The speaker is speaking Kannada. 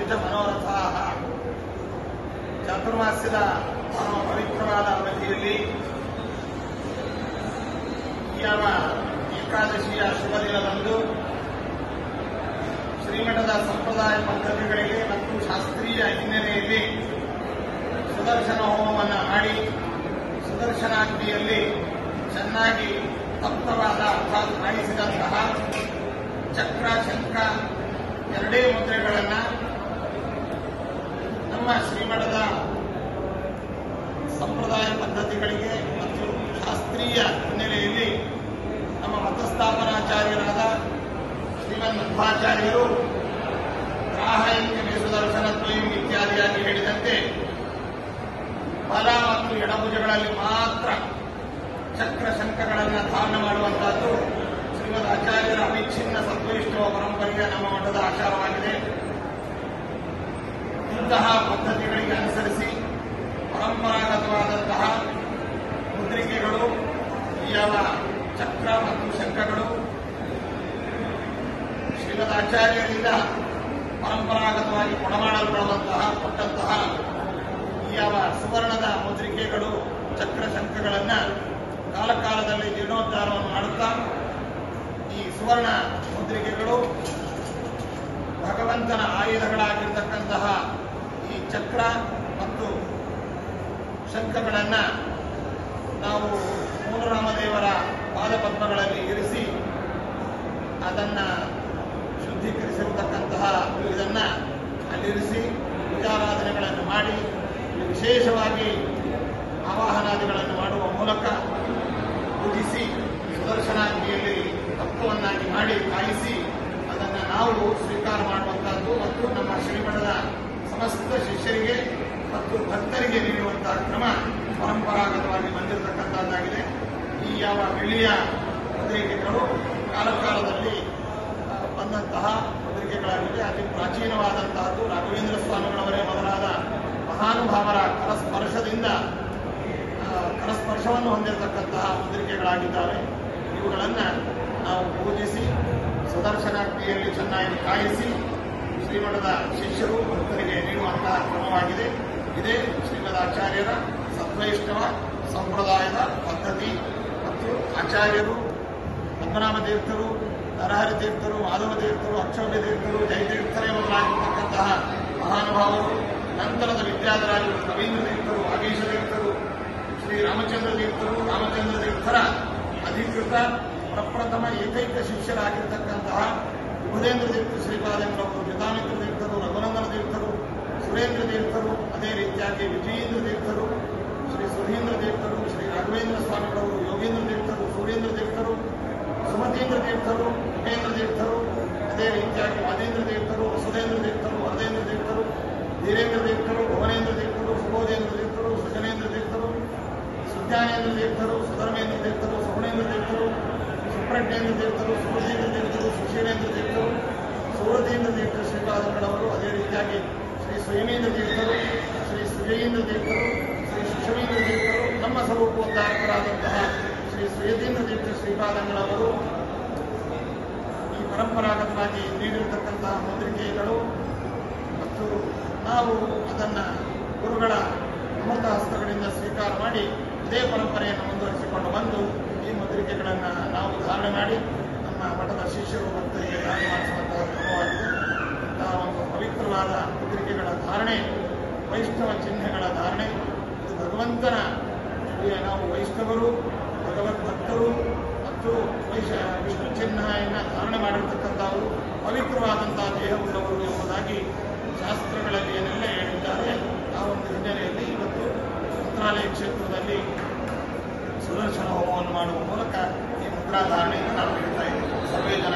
ಚ ಮನೋರಥಾಃ. ಚಾತುರ್ಮಾಸ್ಯದ ಪವಿತ್ರವಾದ ಅವಧಿಯಲ್ಲಿ ಯಾವ ಏಕಾದಶಿಯ ಶುಭ ದಿನದಂದು ಶ್ರೀಮಠದ ಸಂಪ್ರದಾಯ ಪದ್ಧತಿಗಳಿಗೆ ಮತ್ತು ಶಾಸ್ತ್ರೀಯ ಹಿನ್ನೆಲೆಯಲ್ಲಿ ಸುದರ್ಶನ ಹೋಮವನ್ನು ಮಾಡಿ ಸುದರ್ಶನಾಗ್ನಿಯಲ್ಲಿ ಚೆನ್ನಾಗಿ ತಪ್ತವಾದ ಅರ್ಥಾತ್ ಕಾಣಿಸಿದಂತಹ ಚಕ್ರ ಶಂಖ ಎರಡೇ ಮುದ್ರೆಗಳನ್ನು ನಮ್ಮ ಶ್ರೀಮಠದ ಸಂಪ್ರದಾಯ ಪದ್ಧತಿಗಳಿಗೆ ಮತ್ತು ಶಾಸ್ತ್ರೀಯ ಹಿನ್ನೆಲೆಯಲ್ಲಿ ನಮ್ಮ ಮತಸ್ಥಾಪನಾಚಾರ್ಯರಾದ ಶ್ರೀಮನ್ ಮಧ್ವಾಚಾರ್ಯರು ಗ್ರಾಹಯಂಗೆ ಸುದರ್ಶನತ್ವಯಂ ಇತ್ಯಾದಿಯಾಗಿ ಹೇಳಿದಂತೆ ಬಲ ಮತ್ತು ಎಡಭುಜಗಳಲ್ಲಿ ಮಾತ್ರ ಚಕ್ರ ಶಂಖಗಳನ್ನು ಧಾರಣ ಮಾಡುವಂತಹದ್ದು ಶ್ರೀಮದ್ ಆಚಾರ್ಯರ ಅವಿಚ್ಛಿನ್ನ ಸತ್ವನಿಷ್ಠ ಪರಂಪರೆಯ ನಮ್ಮ ಮಠದ ಆಚಾರವಾಗಿದೆ. ಇಂತಹ ಪದ್ಧತಿಗಳಿಗೆ ಅನುಸರಿಸಿ ಪರಂಪರಾಗತವಾದಂತಹ ಮುದ್ರಿಕೆಗಳು ಯಾವ ಚಕ್ರ ಮತ್ತು ಶಂಖಗಳು ಶ್ರೀಮದ್ ಆಚಾರ್ಯರಿಂದ ಪರಂಪರಾಗತವಾಗಿ ಕೊಟ್ಟಂತಹ ಯಾವ ಸುವರ್ಣದ ಮುದ್ರಿಕೆಗಳು ಚಕ್ರ ಶಂಖಗಳನ್ನು ಕಾಲಕಾಲದಲ್ಲಿ ಜೀರ್ಣೋದ್ಧಾರವನ್ನು ಮಾಡುತ್ತಾ ಈ ಸುವರ್ಣ ಮುದ್ರಿಕೆಗಳು ಭಗವಂತನ ಆಯುಧಗಳಾಗಿರ್ತಕ್ಕಂತಹ ಈ ಚಕ್ರ ಮತ್ತು ಶಂಖಗಳನ್ನು ನಾವು ಮೂಲರಾಮದೇವರ ಪಾದಪದ್ಮಗಳಲ್ಲಿ ಇರಿಸಿ ಅದನ್ನು ಶುದ್ಧೀಕರಿಸಿರತಕ್ಕಂತಹ ಇದನ್ನು ಅಲ್ಲಿರಿಸಿ ಪೂಜಾರಾಧನೆಗಳನ್ನು ಮಾಡಿ ವಿಶೇಷವಾಗಿ ಆವಾಹನಾದಿಗಳನ್ನು ಮಾಡುವ ಮೂಲಕ ಪೂಜಿಸಿ ಸುದರ್ಶನಾಗ್ನಿಯಲ್ಲಿ ತತ್ವವನ್ನಾಗಿ ಮಾಡಿ ಕಾಯಿಸಿ ಅದನ್ನು ನಾವು ಸ್ವೀಕಾರ ಮಾಡುವಂತಹದ್ದು ಮತ್ತು ನಮ್ಮ ಶ್ರೀಮಠದ ಸಮಸ್ತ ಶಿಷ್ಯರಿಗೆ ಮತ್ತು ಭಕ್ತರಿಗೆ ನೀಡುವಂತಹ ಕ್ರಮ ಪರಂಪರಾಗತವಾಗಿ ಬಂದಿರತಕ್ಕಂಥದ್ದಾಗಿದೆ. ಈ ಯಾವ ಬೆಳ್ಳಿಯ ಮುದ್ರಿಕೆಗಳು ಕಾಲಕಾಲದಲ್ಲಿ ಬಂದಂತಹ ಮುದ್ರಿಕೆಗಳಾಗಿವೆ. ಅತಿ ಪ್ರಾಚೀನವಾದಂತಹದ್ದು ರಾಘವೇಂದ್ರ ಸ್ವಾಮಿಗಳವರೇ ಮೊದಲಾದ ಮಹಾನುಭಾವರ ಕರಸ್ಪರ್ಶವನ್ನು ಹೊಂದಿರತಕ್ಕಂತಹ ಮುದ್ರಿಕೆಗಳಾಗಿದ್ದಾವೆ. ಇವುಗಳನ್ನು ನಾವು ಪೂಜಿಸಿ ಸುದರ್ಶನಾಗ್ನಿಯಲ್ಲಿ ಚೆನ್ನಾಗಿ ಕಾಯಿಸಿ ಶ್ರೀಮಠದ ಶಿಷ್ಯರು ಭಕ್ತರಿಗೆ ನೀಡುವಂತಹ ಕ್ರಮವಾಗಿದೆ. ಇದೇ ಶ್ರೀಮದ್ ಆಚಾರ್ಯರ ಸದ್ವೈಷ್ಣವ ಸಂಪ್ರದಾಯದ ಪದ್ಧತಿ ಮತ್ತು ಆಚಾರ್ಯರು ಪದ್ಮನಾಭ ತೀರ್ಥರು, ನರಹರಿ ತೀರ್ಥರು, ಮಾಧವ ತೀರ್ಥರು, ಅಕ್ಷೋಭ್ಯ ತೀರ್ಥರು, ಜಯತೀರ್ಥರೇ ಮೊದಲಾಗಿರ್ತಕ್ಕಂತಹ ಮಹಾನುಭಾವರು, ನಂತರದ ವಿದ್ಯಾಧರಾಜರು ಕವೀಂದ್ರ ತೀರ್ಥರು, ಆಗೇಶ ತೀರ್ಥರು, ಶ್ರೀ ರಾಮಚಂದ್ರ ತೀರ್ಥರ ಅಧಿಕೃತ ಪ್ರಪ್ರಥಮ ಏಕೈಕ ಶಿಷ್ಯರಾಗಿರ್ತಕ್ಕಂತಹ ವಿಭುಧೇಂದ್ರ ತೀರ್ಥ ಶ್ರೀಪಾದಂಗಳವರು, ಪಿತಾಮಿತ್ರ ತೀರ್ಥರು, ರಘುನಂದನ ತೀರ್ಥರು, ಸುರೇಂದ್ರ ತೀರ್ಥರು, ಅದೇ ರೀತಿಯಾಗಿ ವಿಜಯೇಂದ್ರ ತೀರ್ಥರು, ಶ್ರೀ ಸುಧೀಂದ್ರ ತೀರ್ಥರು, ಶ್ರೀ ರಾಘವೇಂದ್ರ ಸ್ವಾಮಿಗಳವರು, ಯೋಗೇಂದ್ರ ತೀರ್ಥರು, ಸೂರ್ಯೇಂದ್ರ ತೀರ್ಥರು, ಸುಮತೀಂದ್ರ ತೀರ್ಥರು, ಉಪೇಂದ್ರ ತೀರ್ಥರು, ಅದೇ ರೀತಿಯಾಗಿ ಮದೇಂದ್ರ ತೀರ್ಥರು, ವಸುಧೇಂದ್ರ ತೀರ್ಥರು, ವರದೇಂದ್ರ ತೀರ್ಥರು, ಧೀರೇಂದ್ರ ತೀರ್ಥರು, ಭುವನೇಂದ್ರ ತೀರ್ಥರು, ಸುಬೋಧೇಂದ್ರ ತೀರ್ಥರು, ಸುಜನೇಂದ್ರ ತೀರ್ಥರು, ಸುಜ್ಞಾನೇಂದ್ರ ತೀರ್ಥರು, ಸುಧರ್ಮೇಂದ್ರ ತೀರ್ಥರು, ಸುಗುಣೇಂದ್ರ ತೀರ್ಥರು, ಸುಪ್ರಜ್ಞೇಂದ್ರ ತೀರ್ಥರು, ಸುಬುಧೇಂದ್ರ ತೀರ್ಥರು, ಸುಶೀಲೇಂದ್ರ ತೀರ್ಥರು, ಸೂರತೇಂದ್ರ ತೀರ್ಥ ಶ್ರೀಪಾದಂಗಳವರು, ಅದೇ ರೀತಿಯಾಗಿ ಶ್ರೀ ಸ್ವಯಮೇಂದ್ರ ತೀರ್ಥರು, ಶ್ರೀ ಸುಜಯೇಂದ್ರ ತೀರ್ಥರು, ಶ್ರೀ ಸುಷಮೇಂದ್ರ ತೀರ್ಥರು, ನಮ್ಮ ಸ್ವರೂಪೋದ್ಧಾರಕರಾದಂತಹ ಶ್ರೀ ಸುಯತೀಂದ್ರ ತೀರ್ಥ ಶ್ರೀಪಾದಂಗಳವರು ಈ ಪರಂಪರಾಗತವಾಗಿ ನೀಡಿರತಕ್ಕಂತಹ ಮುದ್ರಿಕೆಗಳು ಮತ್ತು ನಾವು ಅದನ್ನು ಗುರುಗಳ ಅಮೃತ ಹಸ್ತಗಳಿಂದ ಸ್ವೀಕಾರ ಮಾಡಿ ಇದೇ ಪರಂಪರೆಯನ್ನು ಮುಂದುವರಿಸಿಕೊಂಡು ಬಂದು ಈ ಮುದ್ರಿಕೆಗಳನ್ನು ನಾವು ಧಾರಣೆ ಮಾಡಿ ನಮ್ಮ ಮಠದ ಶಿಷ್ಯರು ಭಕ್ತರಿಗೆ ದಾನ ಮಾಡಿಸುವಂತಹ ಕ್ರಮವಾಗಿದೆ. ಇಂತಹ ಒಂದು ಪವಿತ್ರವಾದ ಮುದ್ರಿಕೆಗಳ ಧಾರಣೆ, ವೈಷ್ಣವ ಚಿಹ್ನೆಗಳ ಧಾರಣೆ, ಇದು ಭಗವಂತನ ನಾವು ವೈಷ್ಣವರು, ಭಗವದ್ಭಕ್ತರು ಮತ್ತು ವಿಷ್ಣು ಚಿಹ್ನೆಯನ್ನು ಧಾರಣೆ ಮಾಡಿರ್ತಕ್ಕಂಥವರು ಪವಿತ್ರವಾದಂತಹ ದೇಹವುಳ್ಳವರು ಎಂಬುದಾಗಿ ಶಾಸ್ತ್ರಗಳಲ್ಲಿ ಏನೆಲ್ಲ ಹೇಳಿದ್ದಾರೆ. ಆ ಒಂದು ಹಿನ್ನೆಲೆಯಲ್ಲಿ ಇವತ್ತು ಮಂತ್ರಾಲಯ ಕ್ಷೇತ್ರದಲ್ಲಿ ಸುದರ್ಶನ ಹೋಮವನ್ನು ಮಾಡುವ ಮೂಲಕ ಈ ಮುದ್ರಾಧಾರಣೆಯನ್ನು ನಾವು ಹೇಳ್ತಾ ಇದ್ದೇವೆ. ಸರ್ವೇ ಜನ